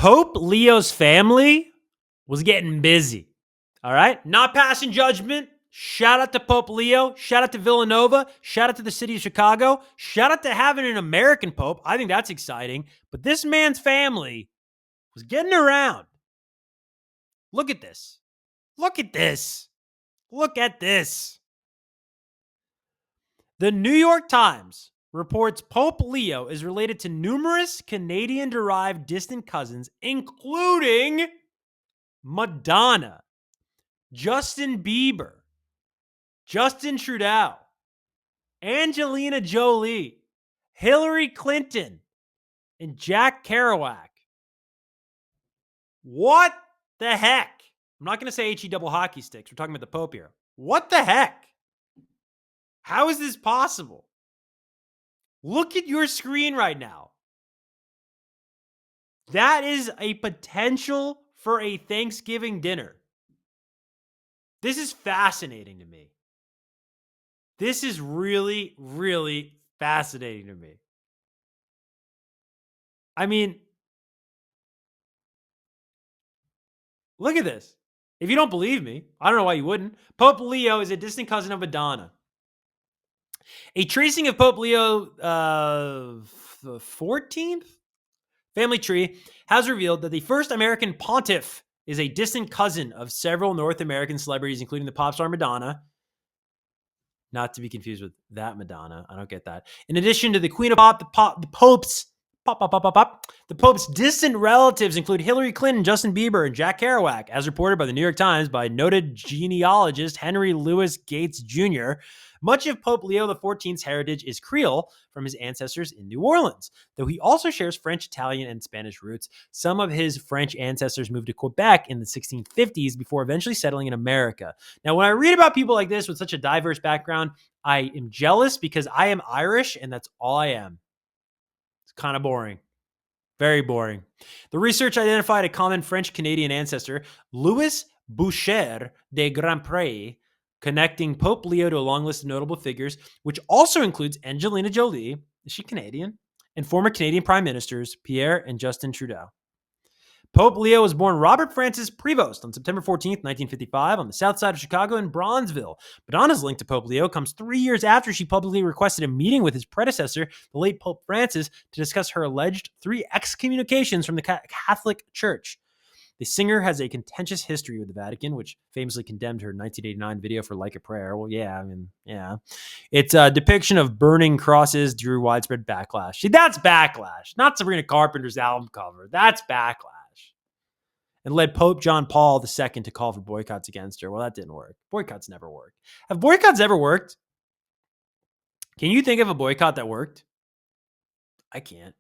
Pope Leo's family was getting busy. All right? Not passing judgment. Shout out to Pope Leo. Shout out to Villanova. Shout out to the city of Chicago. Shout out to having an American Pope. I think that's exciting. But this man's family was getting around. Look at this. Look at this. Look at this. The New York Times reports Pope Leo is related to numerous Canadian-derived distant cousins, including Madonna, Justin Bieber, Justin Trudeau, Angelina Jolie, Hilary Clinton, and Jack Kerouac. What the heck? I'm not going to say HE double hockey sticks. We're talking about the Pope here. What the heck? How is this possible? Look at your screen right now. That is a potential for a Thanksgiving dinner. This is fascinating to me. This is really, really fascinating to me. I mean, look at this. If you don't believe me, I don't know why you wouldn't. Pope Leo is a distant cousin of Madonna. A tracing of Pope Leo the 14th family tree has revealed that the first American pontiff is a distant cousin of several North American celebrities, including the pop star Madonna. Not to be confused with that Madonna. I don't get that. In addition to the Queen of Pop, the Pope's distant relatives include Hilary Clinton, Justin Bieber, and Jack Kerouac, as reported by the New York Times by noted genealogist Henry Louis Gates Jr. Much of Pope Leo XIV's heritage is Creole from his ancestors in New Orleans, though he also shares French, Italian, and Spanish roots. Some of his French ancestors moved to Quebec in the 1650s before eventually settling in America. Now, when I read about people like this with such a diverse background, I am jealous because I am Irish and that's all I am. It's kind of boring. Very boring. The research identified a common French-Canadian ancestor, Louis Boucher de Grandpré, connecting Pope Leo to a long list of notable figures, which also includes Angelina Jolie, is she Canadian? And former Canadian Prime Ministers Pierre and Justin Trudeau. Pope Leo was born Robert Francis Prevost on September 14th, 1955, on the south side of Chicago in Bronzeville. Madonna's link to Pope Leo comes 3 years after she publicly requested a meeting with his predecessor, the late Pope Francis, to discuss her alleged 3 excommunications from the Catholic Church. The singer has a contentious history with the Vatican, which famously condemned her 1989 video for Like a Prayer. Well, yeah. Its depiction of burning crosses drew widespread backlash. See, that's backlash, not Sabrina Carpenter's album cover. That's backlash. And led Pope John Paul II to call for boycotts against her. Well, that didn't work. Boycotts never work. Have boycotts ever worked? Can you think of a boycott that worked? I can't.